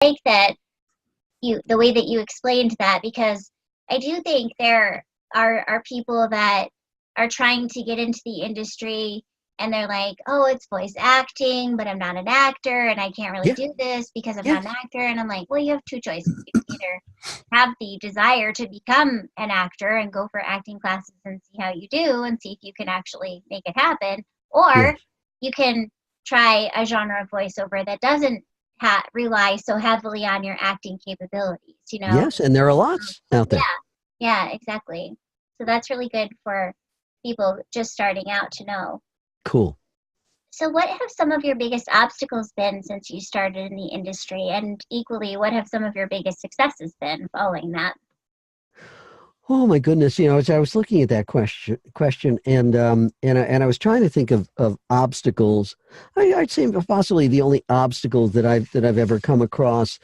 like that the way that you explained that, because I do think there are people that are trying to get into the industry and they're like, oh, it's voice acting, but I'm not an actor and I can't really Yeah. do this because I'm not Yes. an actor. And I'm like, well, you have two choices. You can either have the desire to become an actor and go for acting classes and see how you do and see if you can actually make it happen, or Yes. you can try a genre of voiceover that doesn't rely so heavily on your acting capabilities, you know? Yes. And there are lots out Yeah, there. yeah, exactly. So that's really good for people just starting out to know. Cool. So what have some of your biggest obstacles been since you started in the industry? And equally, what have some of your biggest successes been following that? Oh my goodness! As I was looking at that question, and I was trying to think of obstacles. I'd say possibly the only obstacle that I've ever come across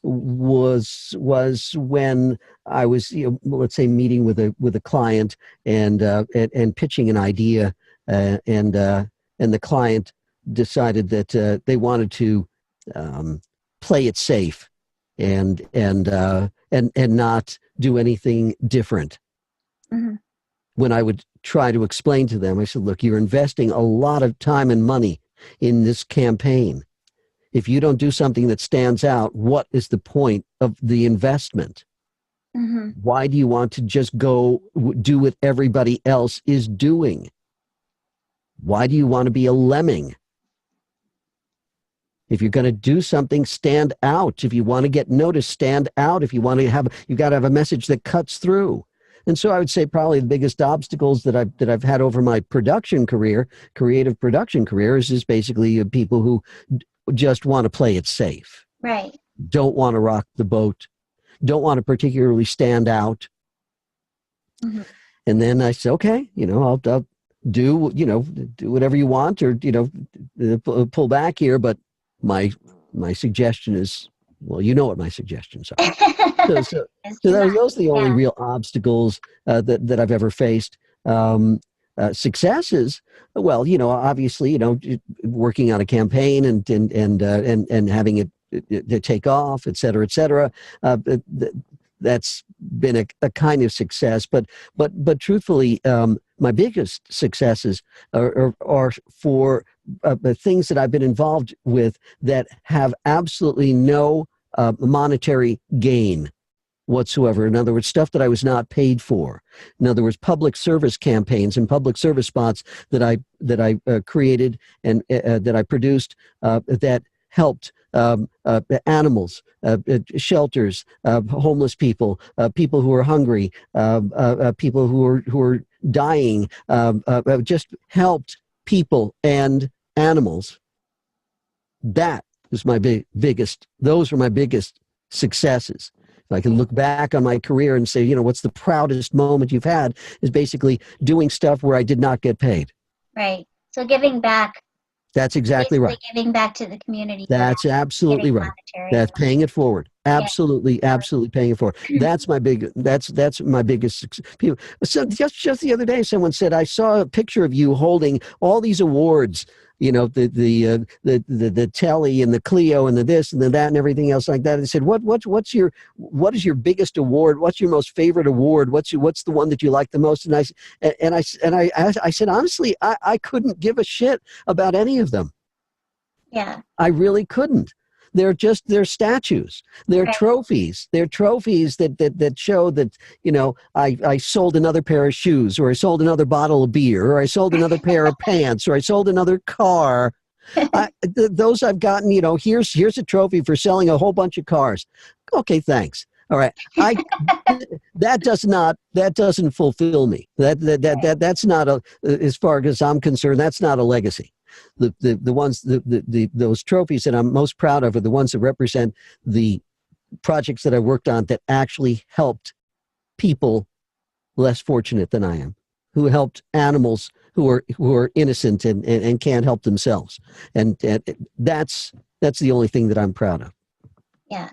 was when I was, let's say, meeting with a client and pitching an idea, and the client decided that they wanted to um, play it safe and not do anything different. Hmm. When I would try to explain to them, I said, look, you're investing a lot of time and money in this campaign. If you don't do something that stands out, what is the point of the investment? Hmm. Why do you want to just go do what everybody else is doing? Why do you want to be a lemming? If you're going to do something, stand out. If you want to get noticed, stand out. If you want to have, you got to have a message that cuts through. And so I would say probably the biggest obstacles that I've had over my production career, creative production career, is just basically people who just want to play it safe, Right. don't want to rock the boat, don't want to particularly stand out. Hmm. And then I said, okay, I'll do, do whatever you want, or, pull back here. But my my suggestion is, well, you know what my suggestions are. So so It's so too much. those are the only Yeah. real obstacles that I've ever faced. Successes, well, obviously, working on a campaign and having it take off, et cetera, et cetera. That's been a kind of success, but truthfully, my biggest successes are for the things that I've been involved with that have absolutely no monetary gain whatsoever. In other words, stuff that I was not paid for. In other words, public service campaigns and public service spots that I created and that I produced that helped animals, shelters, homeless people, people who are hungry, people who are dying, just helped people and animals. That is my biggest. Those are my biggest successes. If I can look back on my career and say, what's the proudest moment you've had, is basically doing stuff where I did not get paid. Right. So giving back, That's exactly basically right. giving back to the community without That's getting absolutely right. monetary. That's paying it forward. Yeah. Absolutely, absolutely paying it forward. That's my biggest. People. So just the other day, someone said, I saw a picture of you holding all these awards. The Telly and the Clio and the this and the that and everything else like that. And said, what is your biggest award? What's your most favorite award? What's the one that you like the most? And I said, honestly, I couldn't give a shit about any of them. Yeah. I really couldn't. They're statues. They're Right. trophies. They're trophies that show that, I sold another pair of shoes, or I sold another bottle of beer, or I sold another pair of pants, or I sold another car. Those I've gotten, here's a trophy for selling a whole bunch of cars. Okay, thanks. All right. That doesn't fulfill me. That's not as far as I'm concerned, that's not a legacy. The ones those trophies that I'm most proud of are the ones that represent the projects that I worked on that actually helped people less fortunate than I am, who helped animals who are innocent and can't help themselves. And that's the only thing that I'm proud of. Yeah.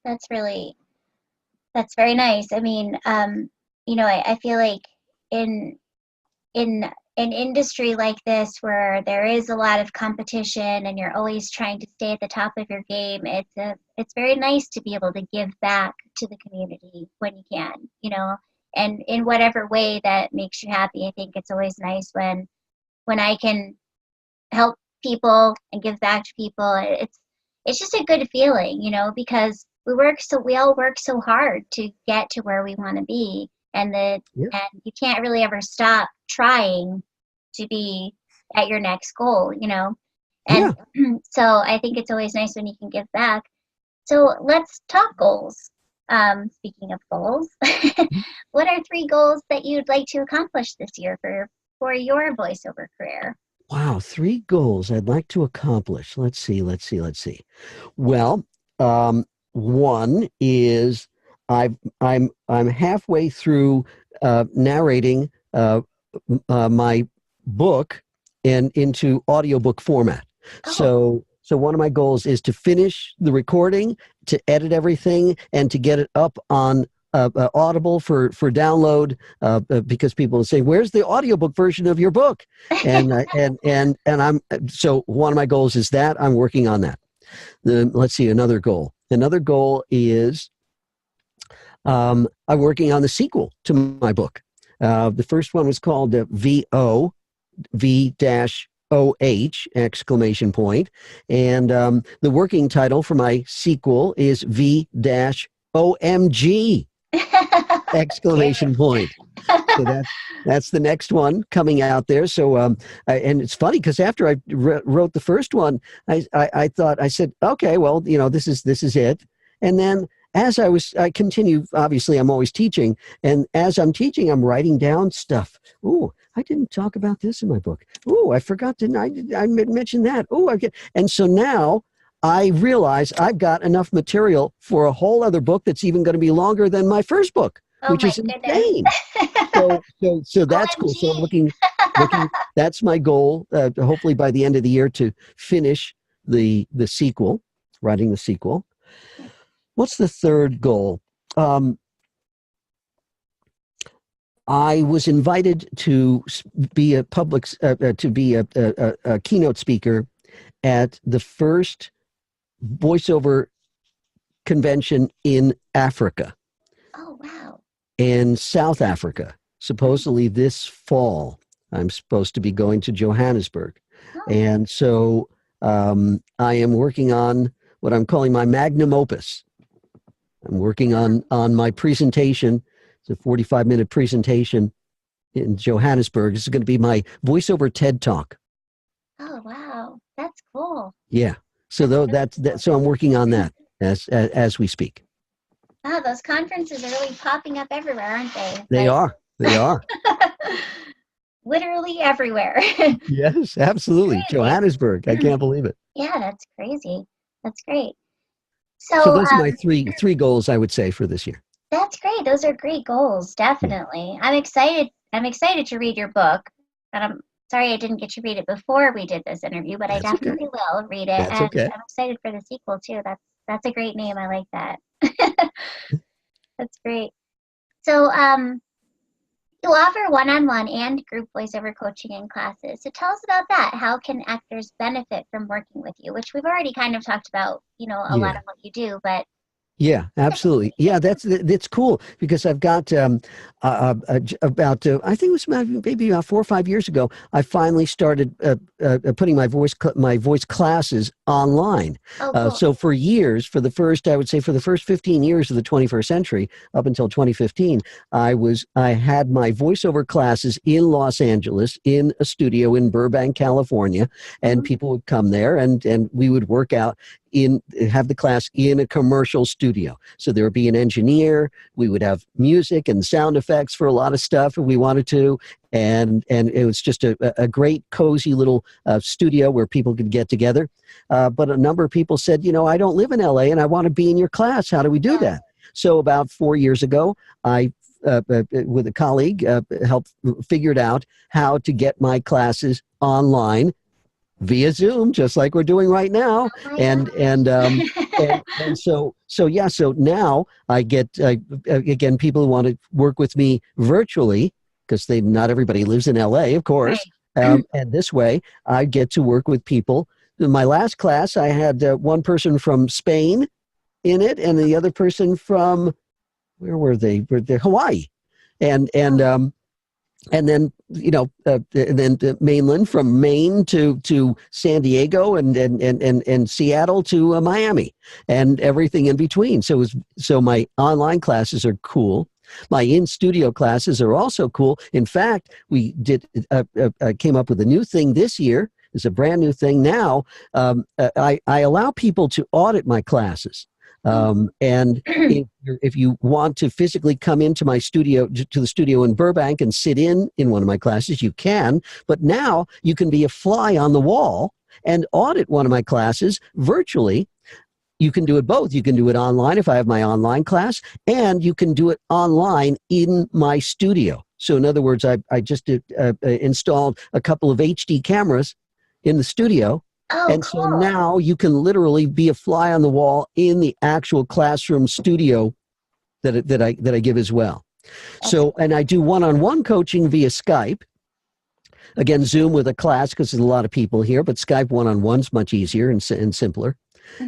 That's that's very nice. I mean, I feel like in an industry like this where there is a lot of competition and you're always trying to stay at the top of your game, it's very nice to be able to give back to the community when you can, and in whatever way that makes you happy. I think it's always nice when I can help people and give back to people. It's just a good feeling, because we all work so hard to get to where we want to be, and and you can't really ever stop trying to be at your next goal, and so I think it's always nice when you can give back. So let's talk goals. Speaking of goals, what are 3 goals that you'd like to accomplish this year for your voiceover career? Wow, 3 goals I'd like to accomplish. Let's see. Well, one is I'm halfway through narrating my book and into audiobook format. Oh. So one of my goals is to finish the recording, to edit everything, and to get it up on Audible for download, because people will say, "Where's the audiobook version of your book?" And I'm so one of my goals is that I'm working on that. Let's see, another goal. Another goal is I'm working on the sequel to my book. The first one was called VO V-OH exclamation point, and the working title for my sequel is V-OMG exclamation point. So that's the next one coming out there. So and it's funny because after I wrote the first one, I thought, I said, okay, well, this is it. And then as I continue, obviously I'm always teaching, and as I'm teaching, I'm writing down stuff. Ooh, I didn't talk about this in my book. Ooh, I forgot, I mentioned that. Ooh, and so now I realize I've got enough material for a whole other book that's even going to be longer than my first book, which is insane. So that's cool. So I'm looking, that's my goal, hopefully by the end of the year, to finish the sequel, writing the sequel. What's the third goal? I was invited to be a keynote speaker at the first voiceover convention in Africa. Oh, wow. In South Africa, supposedly this fall. I'm supposed to be going to Johannesburg. Oh. And so I am working on what I'm calling my magnum opus. I'm working on my presentation. It's a 45-minute presentation in Johannesburg. This is going to be my voiceover TED Talk. Oh, wow. That's cool. Yeah. So so I'm working on that as we speak. Wow, those conferences are really popping up everywhere, aren't they? They are. Literally everywhere. Yes, absolutely. Crazy. Johannesburg. I can't believe it. Yeah, that's crazy. That's great. So those are my three goals, I would say, for this year. That's great. Those are great goals. Definitely. Yeah. I'm excited to read your book. And I'm sorry I didn't get to read it before we did this interview, but I definitely will read it. That's okay. I'm excited for the sequel too. That's a great name. I like that. That's great. So you offer one-on-one and group voiceover coaching and classes. So tell us about that. How can actors benefit from working with you? Which we've already kind of talked about, a lot of what you do, but yeah, absolutely. Yeah, that's cool because I've got about I think it was maybe about 4 or 5 years ago. I finally started putting my voice classes online. Oh, cool. So for years, for the first 15 years of the 21st century, up until 2015, I had my voiceover classes in Los Angeles in a studio in Burbank, California, and people would come there and we would work out. Have the class in a commercial studio. So there would be an engineer, we would have music and sound effects for a lot of stuff if we wanted to, and it was just a great cozy little studio where people could get together. But a number of people said, I don't live in LA and I want to be in your class. How do we do that? So about 4 years ago, I with a colleague helped figured out how to get my classes online via Zoom, just like we're doing right now. And so now I get, again, people who want to work with me virtually because not everybody lives in LA, of course. Right. And this way, I get to work with people. In my last class, I had one person from Spain in it, and the other person from, where were they? Were they Hawaii, and and Oh, um, and then and then mainland, from Maine to San Diego, and Seattle to Miami, and everything in between. So my online classes are cool. My in studio classes are also cool. In fact, we came up with a new thing this year. It's a brand new thing now. I allow people to audit my classes. And if you want to physically come into my studio, to the studio in Burbank, and sit in one of my classes, you can. But now you can be a fly on the wall and audit one of my classes virtually. You can do it both. You can do it online if I have my online class, and you can do it online in my studio. So in other words, I just installed a couple of HD cameras in the studio. oh, And so cool. now you can literally be a fly on the wall in the actual classroom studio that I give as well. So, and I do one-on-one coaching via Skype. Again, Zoom with a class because there's a lot of people here, but Skype one-on-one's much easier and simpler.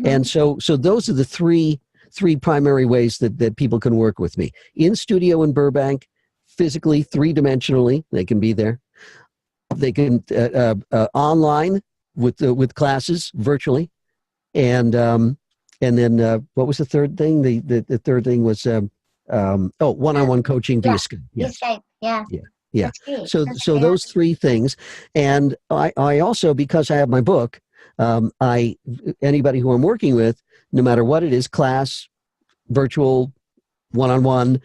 And so those are the three primary ways that people can work with me. In studio in Burbank, physically, three-dimensionally, they can be there. They can online with classes virtually, and then what was the third thing? The third thing was one-on-one coaching via Skype. Yes. Skype. Yeah. Yeah. That's great. So those three things, and I also, because I have my book, anybody who I'm working with, no matter what it is, class, virtual, one-on-one,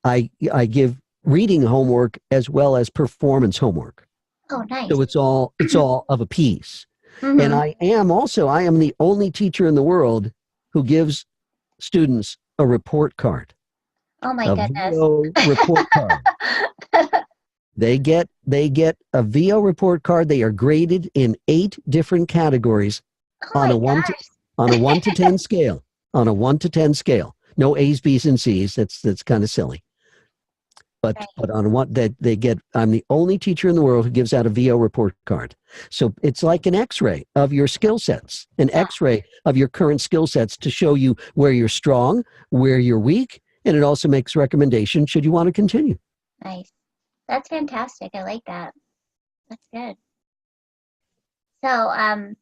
I give reading homework as well as performance homework. Oh, nice. So it's all of a piece. And I am the only teacher in the world who gives students a report card. Oh my goodness. VO report card. They get a VO report card. They are graded in 8 different categories on a 1 to 10 scale. On a 1 to 10 scale. No A's, B's, and C's. That's kind of silly. But on what that they get, I'm the only teacher in the world who gives out a VO report card. So it's like an X-ray of your skill sets, an X-ray of your current skill sets to show you where you're strong, where you're weak, and it also makes recommendations should you want to continue. Nice. That's fantastic. I like that. That's good. So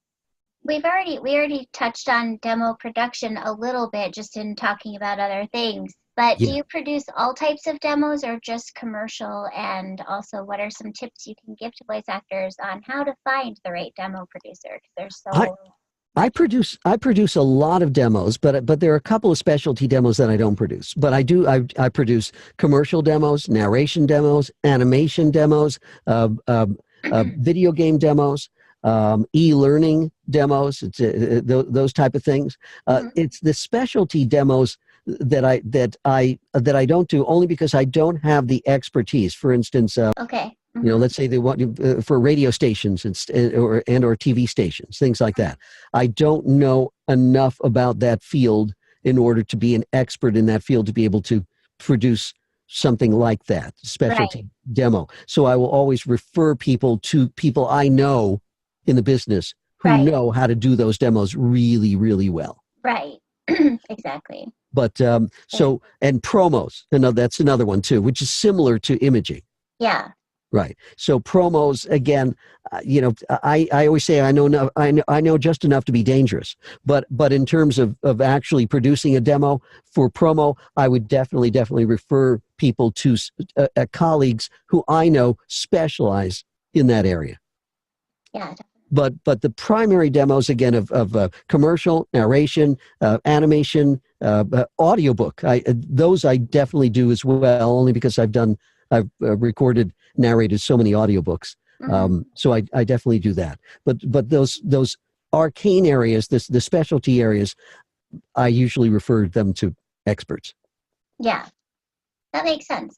we already touched on demo production a little bit just in talking about other things. But do you produce all types of demos or just commercial? And also, what are some tips you can give to voice actors on how to find the right demo producer? Because there's I produce a lot of demos, but there are a couple of specialty demos that I don't produce. But I produce commercial demos, narration demos, animation demos, video game demos, e-learning demos. It's those type of things. It's the specialty demos that I don't do, only because I don't have the expertise. For instance, let's say they want for radio stations and or TV stations, things like that. I don't know enough about that field in order to be an expert in that field to be able to produce something like that specialty demo. So I will always refer people to people I know in the business who know how to do those demos really, really well. Right. Exactly. But and promos, that's another one too, which is similar to imaging. Yeah. Right. So promos, again, I always say I know just enough to be dangerous. But in terms of actually producing a demo for promo, I would definitely refer people to colleagues who I know specialize in that area. Yeah. But the primary demos, again, of commercial, narration, animation, audiobook, those I definitely do as well, only because I've recorded, narrated so many audiobooks. So I definitely do that. But those arcane areas, the specialty areas, I usually refer them to experts. Yeah, that makes sense.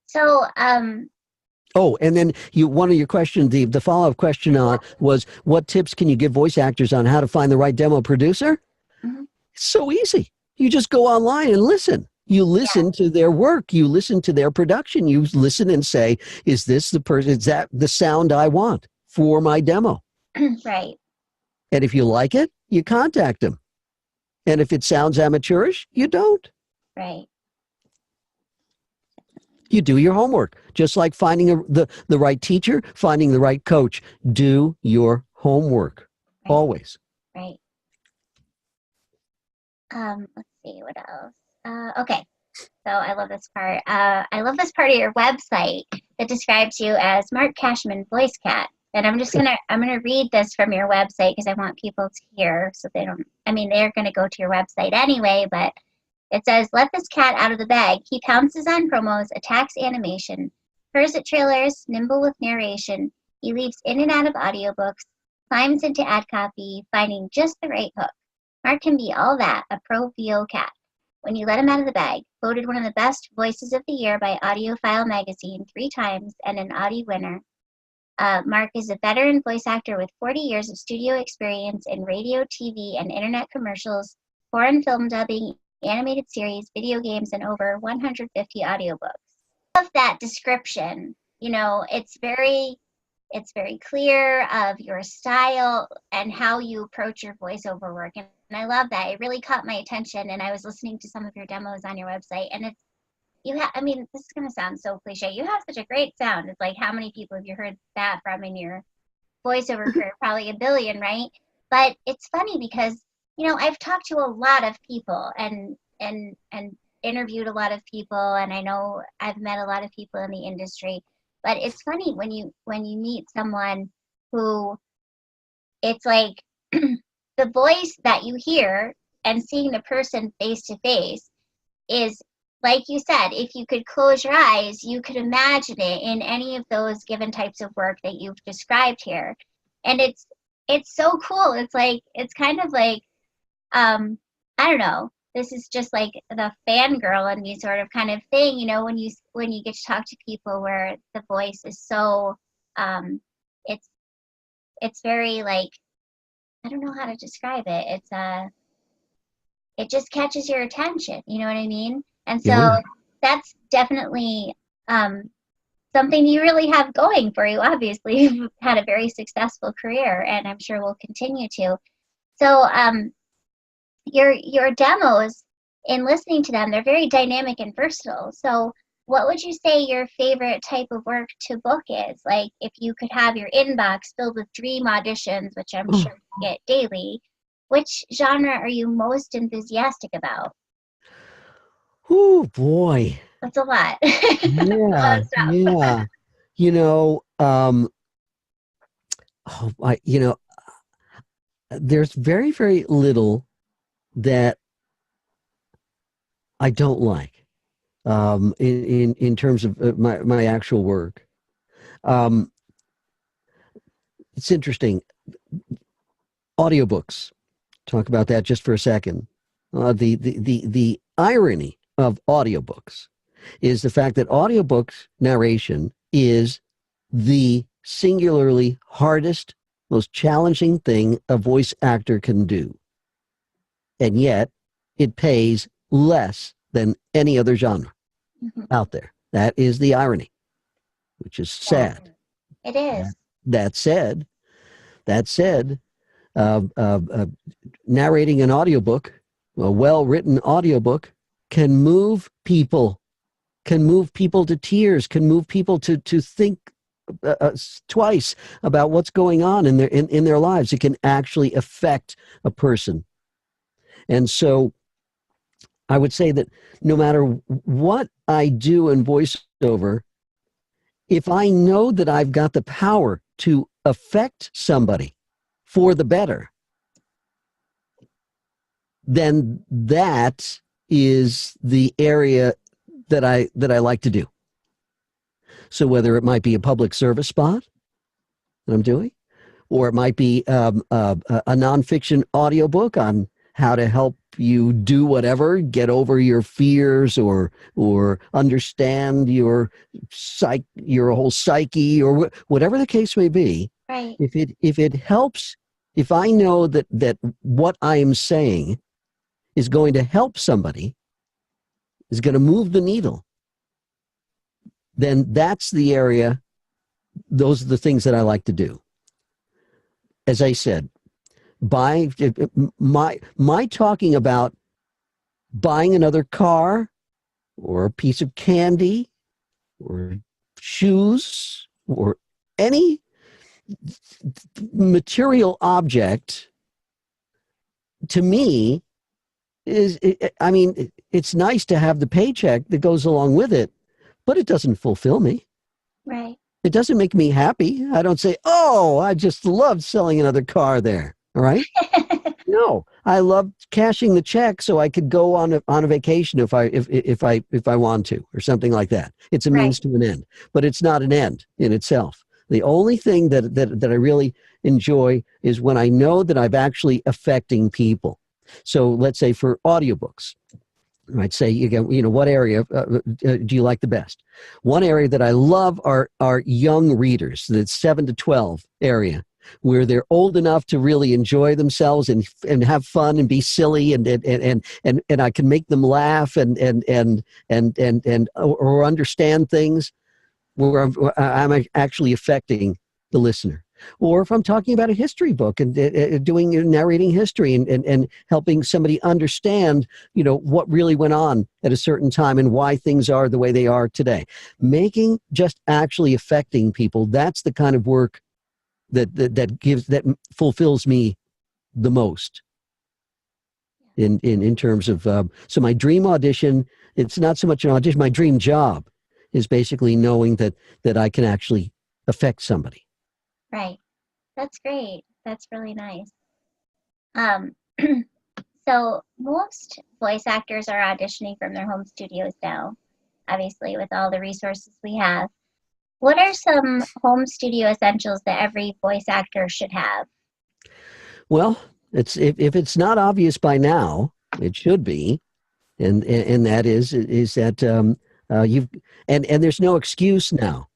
So, and then one of your questions, the follow-up question was, what tips can you give voice actors on how to find the right demo producer? So easy. You just go online and listen. You listen to their work. You listen to their production. You listen and say, is this the person? Is that the sound I want for my demo? Right. And if you like it, you contact them. And if it sounds amateurish, you don't. Right. You do your homework, just like finding the right teacher, finding the right coach. Do your homework Right. always. Right. Let's see what else. Okay. So I love this part. I love this part of your website that describes you as Marc Cashman Voice Cat. And I'm gonna read this from your website because I want people to hear so they don't. I mean, they're gonna go to your website anyway, but it says, "Let this cat out of the bag. He pounces on promos, attacks animation, purrs at trailers, nimble with narration. He leaps in and out of audiobooks, climbs into ad copy, finding just the right hook. Marc can be all that, a pro VO cat. When you let him out of the bag, voted one of the best voices of the year by AudioFile magazine 3 times and an Audie winner. Marc is a veteran voice actor with 40 years of studio experience in radio, TV, and internet commercials, foreign film dubbing, animated series, video games, and over 150 audiobooks." I love that description. You know, it's very clear of your style and how you approach your voiceover work. And I love that. It really caught my attention. And I was listening to some of your demos on your website, and I mean, this is going to sound so cliche. You have such a great sound. It's like, how many people have you heard that from in your voiceover career? Probably a billion, right? But it's funny because, you know, I've talked to a lot of people and interviewed a lot of people, and I know I've met a lot of people in the industry. But it's funny when you meet someone who, it's like the voice that you hear and seeing the person face to face is, like you said, if you could close your eyes, you could imagine it in any of those given types of work that you've described here. And it's so cool. It's like, it's kind of like, I don't know, this is just like the fangirl in me sort of kind of thing, you know, when you get to talk to people where the voice is so, it's very like, I don't know how to describe it. It just catches your attention. You know what I mean? And so Yeah. that's definitely something you really have going for you. Obviously, you've had a very successful career, and I'm sure will continue to. So your demos, in listening to them, they're very dynamic and versatile. So what would you say your favorite type of work to book is? Like, if you could have your inbox filled with dream auditions, which I'm sure you get daily, which genre are you most enthusiastic about? Oh boy. That's a lot. That's a lot Yeah. of stuff. Yeah. You know, there's very, very little that I don't like in terms of my actual work. Um, it's interesting. Audiobooks. Talk about that just for a second. The irony of audiobooks is the fact that audiobooks narration is the singularly hardest, most challenging thing a voice actor can do. And yet it pays less than any other genre out there. That is the irony, which is sad. It is. That said, uh, uh, uh, narrating an audiobook, a well-written audiobook, can move people to tears, can move people to think twice about what's going on in their lives. It can actually affect a person. And so I would say that no matter what I do in voiceover, if I know that I've got the power to affect somebody for the better, then that is the area that I like to do. So whether it might be a public service spot that I'm doing, or it might be a nonfiction audiobook on how to help you do whatever, get over your fears, or understand your whole psyche, or whatever the case may be. Right. If it helps, if I know that what I am saying is going to help somebody, is going to move the needle, then that's the area, those are the things that I like to do. As I said, my talking about buying another car or a piece of candy or shoes or any material object, to me, I mean, it's nice to have the paycheck that goes along with it, but it doesn't fulfill me. Right. It doesn't make me happy. I don't say, oh, I just love selling another car there. All right. No, I love cashing the check so I could go on a vacation if I want to, or something like that. It's a Right. means to an end, but it's not an end in itself. The only thing that I really enjoy is when I know that I'm actually affecting people. So let's say for audiobooks, I might say, what area do you like the best? One area that I love are young readers, the 7 to 12 area, where they're old enough to really enjoy themselves and have fun and be silly and I can make them laugh or understand things where I'm actually affecting the listener. Or if I'm talking about a history book and narrating history and helping somebody understand, what really went on at a certain time and why things are the way they are today. Making just actually affecting people, that's the kind of work that fulfills me the most in terms of, so my dream audition, it's not so much an audition, my dream job is basically knowing that I can actually affect somebody. Right. That's great. That's really nice. Um, so most voice actors are auditioning from their home studios now, obviously, with all the resources we have. What are some home studio essentials that every voice actor should have? Well, if it's not obvious by now, it should be, and that is that you've and there's no excuse now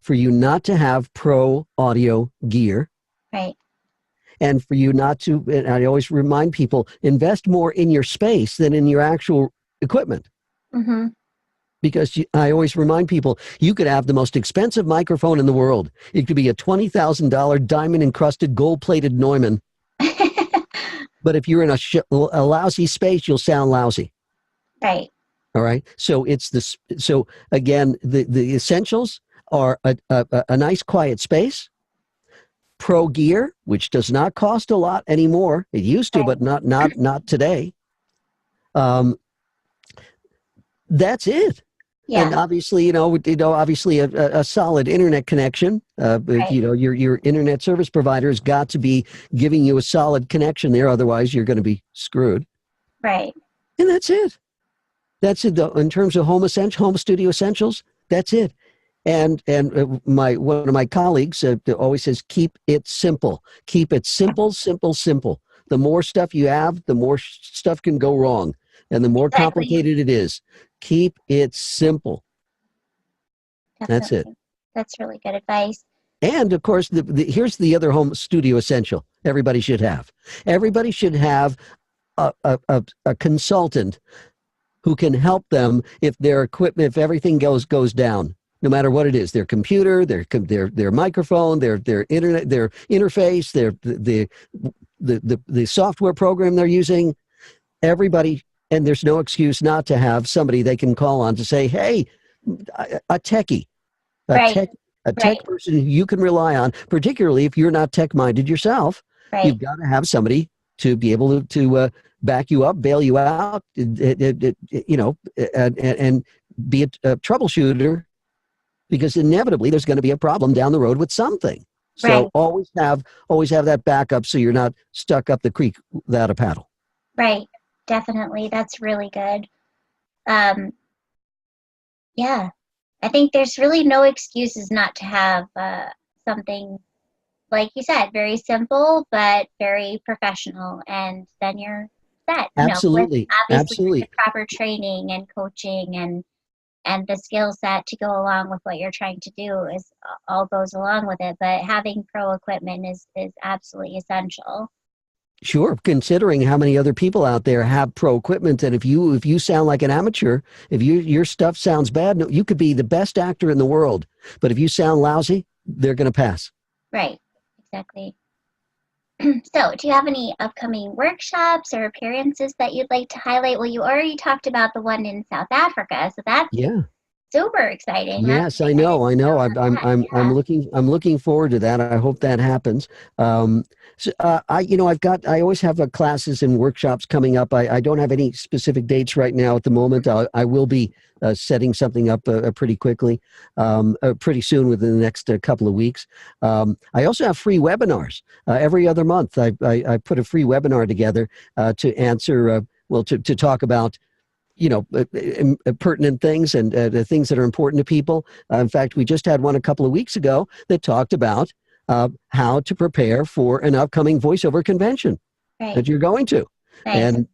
for you not to have pro audio gear. Right. And for you not to, and I always remind people, invest more in your space than in your actual equipment. Mm-hmm. Because I always remind people, you could have the most expensive microphone in the world. It could be a $20,000 diamond encrusted gold plated Neumann. But if you're in a lousy space, you'll sound lousy. Right. All right. So it's this. So again, the essentials are a nice quiet space, pro gear, which does not cost a lot anymore. It used to, Right. but not today. Um, that's it. And Yeah. obviously, obviously a solid internet connection. Right. Your internet service provider has got to be giving you a solid connection there. Otherwise, you're going to be screwed. Right. And that's it. That's it. In terms of home studio essentials, that's it. And one of my colleagues always says, keep it simple. Keep it simple, simple, simple. The more stuff you have, the more stuff can go wrong, and the more Exactly. complicated it is. Keep it simple. That's it. Definitely. That's really good advice. And of course, here's the other home studio essential everybody should have. Everybody should have a consultant who can help them if their equipment, if everything goes down, no matter what it is, their computer, their microphone, their internet, their interface, the software program they're using. Everybody, and there's no excuse not to have somebody they can call on to say, hey, a techie, a Right. tech a Right. tech person who you can rely on, particularly if you're not tech minded yourself. Right. You've got to have somebody to be able to back you up, bail you out, and be a troubleshooter, because inevitably there's going to be a problem down the road with something. Right. So always have that backup so you're not stuck up the creek without a paddle. Right. Definitely. That's really good. Yeah. I think there's really no excuses not to have something, like you said, very simple but very professional, and then you're set. With Absolutely. obviously with the Absolutely. proper training and coaching and the skill set to go along with what you're trying to do is all goes along with it. But having pro equipment is absolutely essential. Sure, considering how many other people out there have pro equipment, and if you sound like an amateur, if your stuff sounds bad, no, you could be the best actor in the world, but if you sound lousy, they're going to pass. Right. Exactly. So, do you have any upcoming workshops or appearances that you'd like to highlight? Well, you already talked about the one in South Africa, so that's Yeah. super exciting. I'm Yes, I excited know. I to know know. about that. I'm Yeah. looking forward to that. I hope that happens. I always have classes and workshops coming up. I don't have any specific dates right now at the moment. I will be setting something up pretty quickly, pretty soon within the next couple of weeks. I also have free webinars every other month. I put a free webinar together to answer. To talk about pertinent things and the things that are important to people. In fact, we just had one a couple of weeks ago that talked about how to prepare for an upcoming voiceover convention Right. that you're going to, Nice.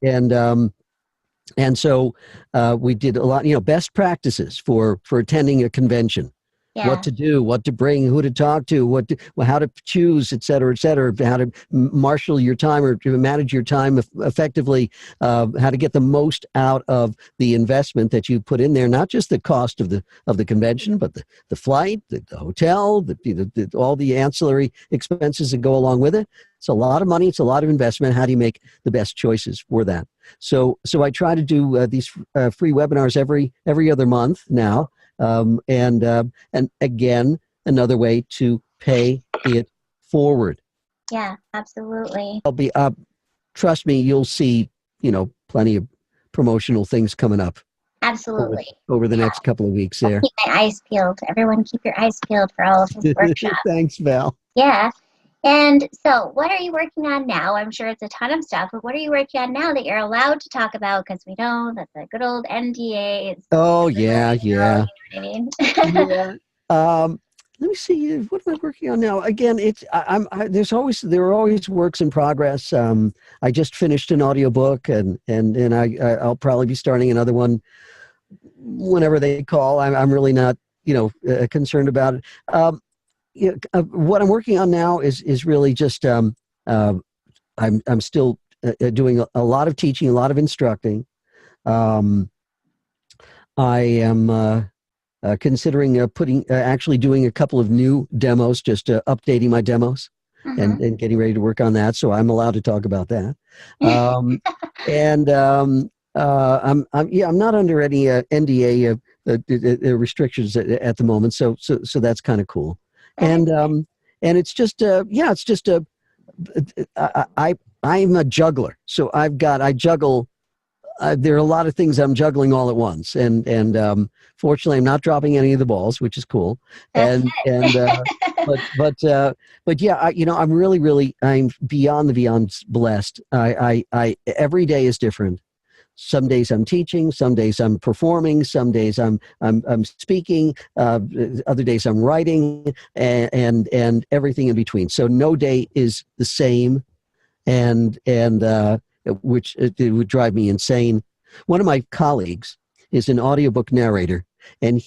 and so we did a lot, best practices for attending a convention. What Yeah. to do, what to bring, who to talk to, how to choose, et cetera, how to marshal your time or to manage your time effectively, how to get the most out of the investment that you put in there, not just the cost of the convention, but the flight, the hotel, all the ancillary expenses that go along with it. It's a lot of money. It's a lot of investment. How do you make the best choices for that? So I try to do these free webinars every other month now. And again, another way to pay it forward. Yeah, absolutely. I'll be trust me, you'll see, plenty of promotional things coming up over Absolutely. over the Yeah. next couple of weeks I'll there. keep my eyes peeled. Everyone keep your eyes peeled for all of his workshops. Thanks, Val. Yeah. And so, what are you working on now? I'm sure it's a ton of stuff, but what are you working on now that you're allowed to talk about? Because we know that the good old NDA is Oh everywhere yeah, you go, yeah, you know what I mean? yeah. Let me see. What am I working on now? Again, there are always works in progress. I just finished an audiobook, and I'll probably be starting another one whenever they call. I'm really not concerned about it. What I'm working on now is really just I'm still doing a lot of teaching, a lot of instructing. Um, I am considering actually doing a couple of new demos, just updating my demos Mm-hmm. and getting ready to work on that. So I'm allowed to talk about that. Um, and I'm not under any NDA restrictions at the moment. So that's kind of cool. That is, And it's just it's just I'm a juggler. So I juggle. There are a lot of things I'm juggling all at once, and fortunately, I'm not dropping any of the balls, which is cool. that's And it. but yeah, I'm really I'm beyond the beyond blessed. I every day is different. Some days I'm teaching, some days I'm performing, some days I'm speaking, other days I'm writing, and everything in between. So no day is the same, and which it would drive me insane. One of my colleagues is an audiobook narrator, and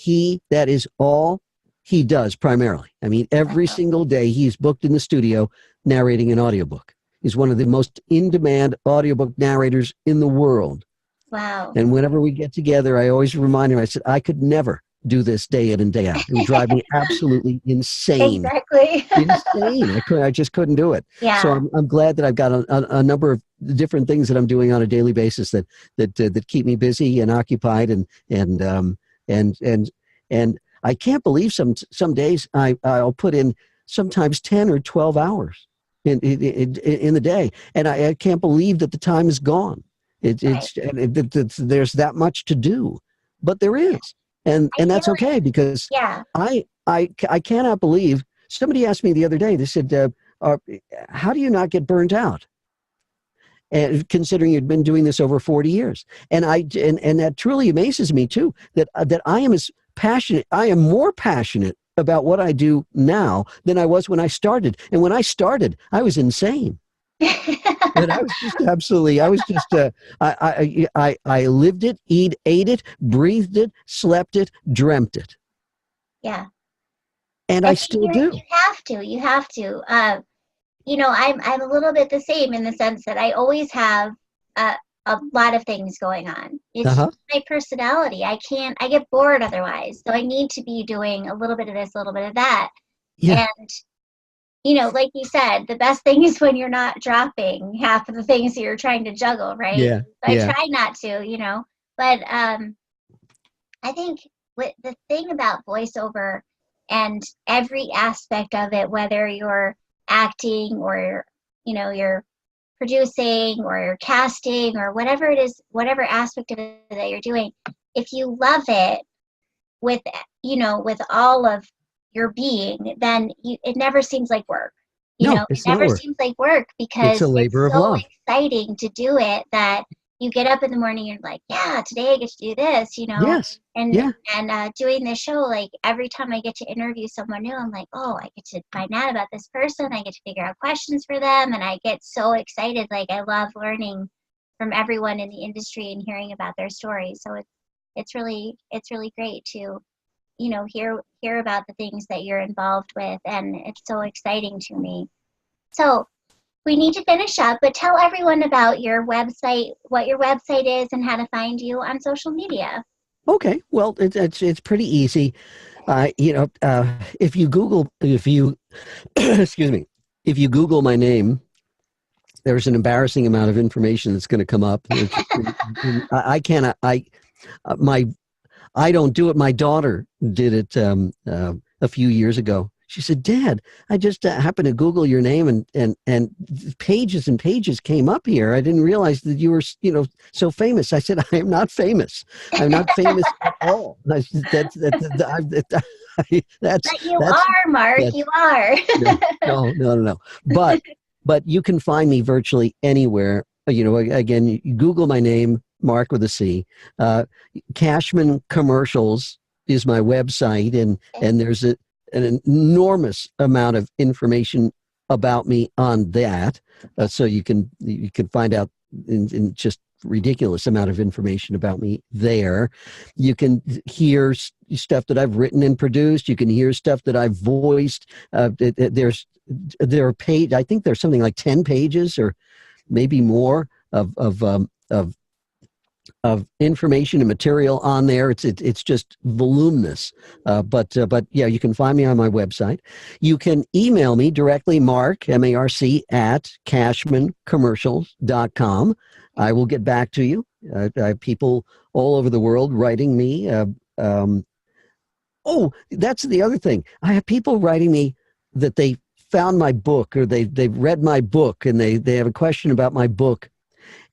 that is all he does primarily. I mean, every single day he's booked in the studio narrating an audiobook. He's one of the most in-demand audiobook narrators in the world. Wow. And whenever we get together, I always remind him, I said, I could never do this day in and day out. It would drive me absolutely insane. Exactly. Insane. I just couldn't do it. Yeah. So I'm glad that I've got a number of different things that I'm doing on a daily basis that keep me busy and occupied, and I can't believe some days I'll put in sometimes 10 or 12 hours in the day, and I can't believe that the time is gone. There's that much to do, but there is, and I feel that's okay because yeah. I cannot believe. Somebody asked me the other day. They said, "How do you not get burnt out?" And considering you'd been doing this over 40 years, and that truly amazes me too. That I am as passionate. I am more passionate about what I do now than I was when I started. And when I started, I was insane. And I was just absolutely. I was just. I lived it, ate it, breathed it, slept it, dreamt it. Yeah. And I still do. You have to. You have to. I'm a little bit the same in the sense that I always have a lot of things going on. It's Uh-huh. just my personality. I get bored otherwise. So I need to be doing a little bit of this, a little bit of that. Yeah. And, like you said, the best thing is when you're not dropping half of the things that you're trying to juggle, right? Yeah. So I Yeah. try not to. But I think what the thing about voiceover and every aspect of it, whether you're acting or, you're producing or casting or whatever it is, whatever aspect of it that you're doing, if you love it with, with all of your being, then it never seems like work. No, It it's not never work. seems like work It's a because it's labor of so love. exciting to do it that you get up in the morning, you're like, yeah, today I get to do this, Yes. and Yeah. doing this show, like every time I get to interview someone new, I'm like, oh, I get to find out about this person, I get to figure out questions for them, and I get so excited. Like I love learning from everyone in the industry and hearing about their stories. So it's really great to hear about the things that you're involved with, and it's so exciting to me. So we need to finish up, but tell everyone about your website, what your website is, and how to find you on social media. Okay. Well, it's pretty easy. If you Google, excuse me, if you Google my name, there's an embarrassing amount of information that's going to come up. I cannot. My I don't do it. My daughter did it a few years ago. She said, "Dad, I just happened to Google your name, and pages and pages came up here. I didn't realize that you were, so famous." I said, "I am not famous. I'm not famous at all." I said, that's But you that's are, Marc. that's You are. no, no, no, no, no. But you can find me virtually anywhere. Again, you Google my name, Marc with a C. Cashman Commercials is my website, and there's an enormous amount of information about me on that. So you can find out in just ridiculous amount of information about me there. You can hear stuff that I've written and produced. You can hear stuff that I've voiced. There are I think there's something like 10 pages or maybe more of information and material on there. It's just voluminous. But yeah, you can find me on my website. You can email me directly, Marc, M-A-R-C, at cashmancommercials.com. I will get back to you. I have people all over the world writing me. Oh, that's the other thing. I have people writing me that they found my book or they've read my book and they have a question about my book.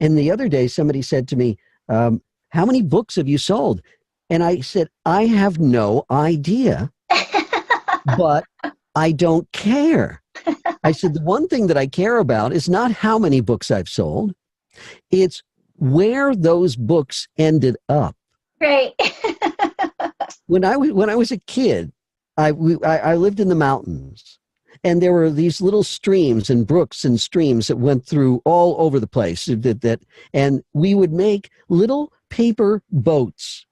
And the other day, somebody said to me, how many books have you sold? And I said, I have no idea, but I don't care. I said, the one thing that I care about is not how many books I've sold. It's where those books ended up. Right. When I was a kid, I lived in the mountains. And there were these little streams and brooks and streams that went through all over the place. And we would make little paper boats.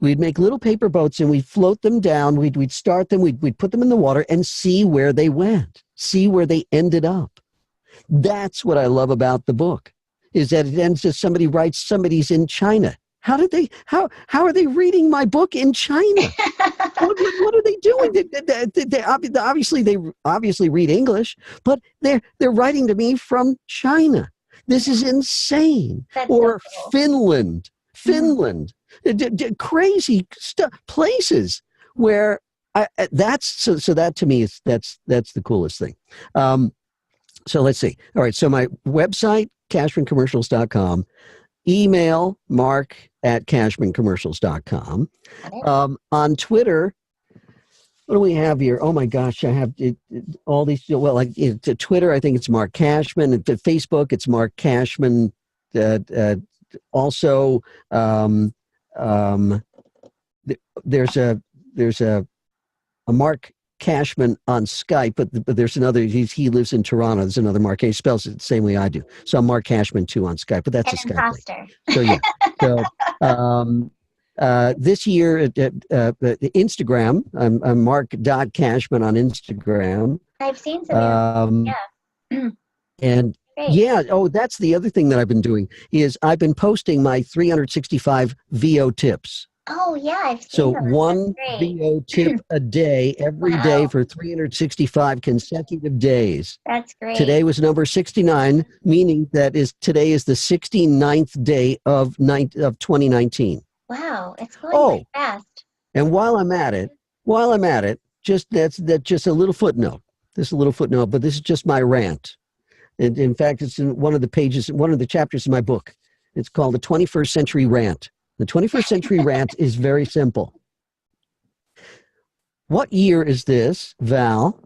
We'd make little paper boats and we'd float them down. We'd start them. We'd put them in the water and see where they went, see where they ended up. That's what I love about the book, is that it ends as somebody writes, somebody's in China. How are they reading my book in China? What are they doing? They obviously read English, but they're writing to me from China. This is insane. That's Or so cool. Finland, crazy stuff, places where so that to me is that's the coolest thing. So let's see. All right. So my website, cashmancommercials.com. Email Marc at cashmancommercials.com. On Twitter, what do we have here? Oh my gosh, I have all these. Well, like to Twitter, I think it's Marc Cashman. And to Facebook, it's Marc Cashman. Also, there's a Marc Cashman on Skype, but there's another. He lives in Toronto. There's another Marc. He spells it the same way I do. So I'm Marc Cashman too on Skype, but that's An a Skype imposter. link. So yeah. So this year at Instagram, I'm Marc.Cashman on Instagram. I've seen some. Yeah. And Great. yeah, oh, that's the other thing that I've been doing is I've been posting my 365 VO tips. Oh yeah, I've So seen those. That's one great. VO tip a day, every day Wow, for 365 consecutive days. that's great. Today was number 69, meaning that is today is the 69th day of 2019. Wow, it's going by Oh, fast. and while I'm at it, that's just a little footnote. This is a little footnote, but this is just my rant. And in fact, it's in one of the pages, one of the chapters in my book. It's called The 21st Century Rant. The 21st Century Rant is very simple. What year is this, Val?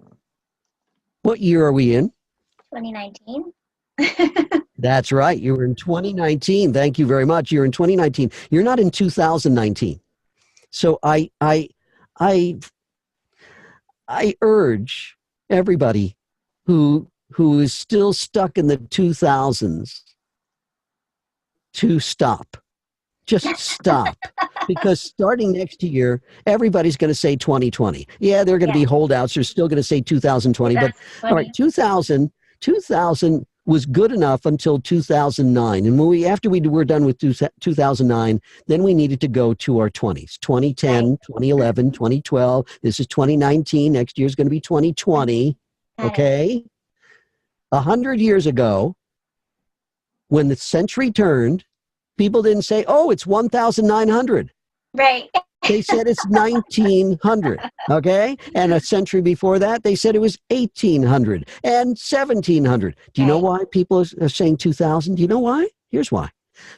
What year are we in? 2019. That's right. You were in 2019. Thank you very much. You're in 2019. You're not in 2019. So I I urge everybody who is still stuck in the 2000s to stop. Just stop. Because starting next year, everybody's going to say 2020. Yeah, they're going to Yeah, be holdouts. They're still going to say 2020. But all right, 2020. 2000 was good enough until 2009. And when after we were done with 2009, then we needed to go to our 20s, Right. 2010, 2011, 2012. This is 2019. Next year is going to be 2020. Got it. Okay. 100 years ago, when the century turned, people didn't say, oh, it's 1,900. Right. They said it's 1900. Okay. And a century before that, they said it was 1800 and 1700. Do you know Right. why people are saying 2000? Do you know why? Here's why.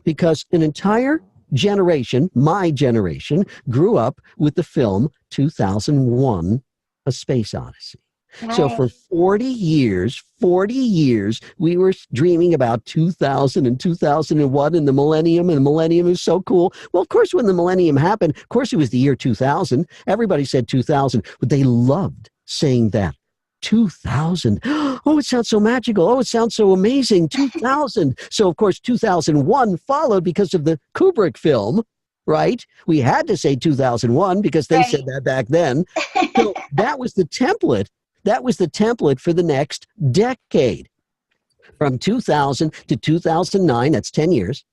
Because an entire generation, my generation, grew up with the film 2001 A Space Odyssey. So Right. for 40 years, we were dreaming about 2000 and 2001 and the millennium is so cool. Well, of course, when the millennium happened, of course, it was the year 2000. Everybody said 2000, but they loved saying that. 2000. Oh, it sounds so magical. Oh, it sounds so amazing. 2000. So, of course, 2001 followed because of the Kubrick film, right? We had to say 2001 because they Right. said that back then. So that was the template. That was the template for the next decade. From 2000 to 2009, that's 10 years.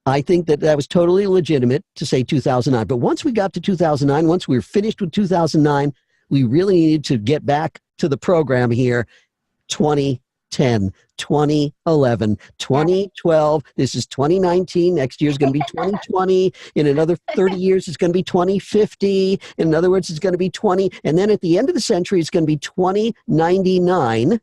I think that that was totally legitimate to say 2009. But once we got to 2009, once we were finished with 2009, we really needed to get back to the program here. 2010, 2011, 2012. This is 2019. Next year is going to be 2020. In another 30 years, it's going to be 2050. In other words, it's going to be 20. And then at the end of the century, it's going to be 2099.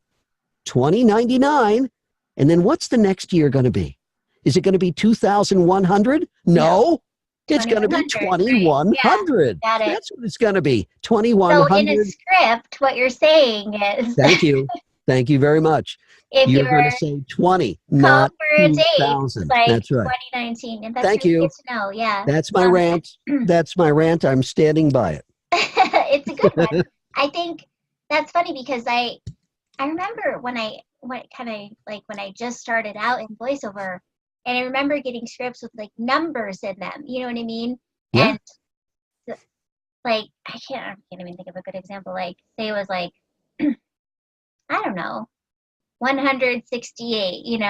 2099. And then what's the next year going to be? Is it going to be 2100? No. It's going to be 2100. Right. Yeah. 2100. Got it. That's what it's going to be. So in a 2100. script, what you're saying is Thank you. Thank you very much. if You're going to you're say 20, called not for a date, 2000. like That's right. 2019. And that's Thank really you. good to know. Yeah. That's my rant. That's my rant. I'm standing by it. It's a good one. I think that's funny because I remember when I just started out in voiceover, and I remember getting scripts with like numbers in them. You know what I mean? Yeah. And like I can't even think of a good example. Like say it was like I don't know, 168,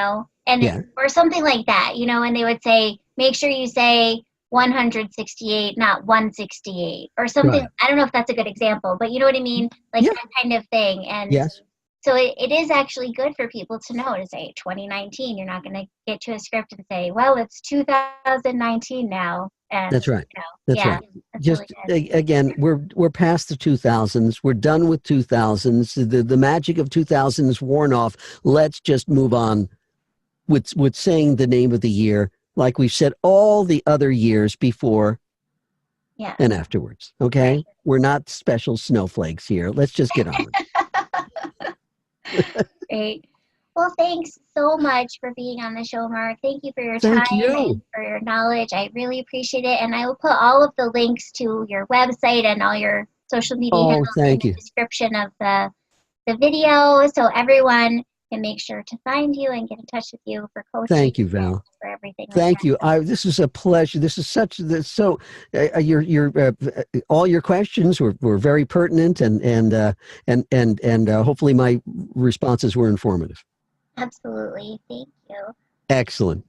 and Yeah. or something like that, and they would say, make sure you say 168, not 168, or something. Right. I don't know if that's a good example, but you know what I mean? Like Yeah. that kind of thing. And Yes. so it is actually good for people to know to say 2019. You're not going to get to a script and say, well, it's 2019 now. And, That's right. That's yeah, right. that's Just really good. again, we're past the 2000s. We're done with 2000s. The magic of 2000s worn off. Let's just move on with saying the name of the year like we've said all the other years before Yeah. and afterwards. Okay? Right. We're not special snowflakes here. Let's just get on with it. Great. Well, thanks so much for being on the show, Marc. Thank you for your time Thank you. and for your knowledge. I really appreciate it. And I will put all of the links to your website and all your social media Oh, handles in thank the you. description of the video so everyone can make sure to find you and get in touch with you for coaching Thank you, and Val. for everything like Thank that. you. So, This is a pleasure. This is such this so your all your questions were very pertinent and hopefully my responses were informative. absolutely. Thank you. Excellent.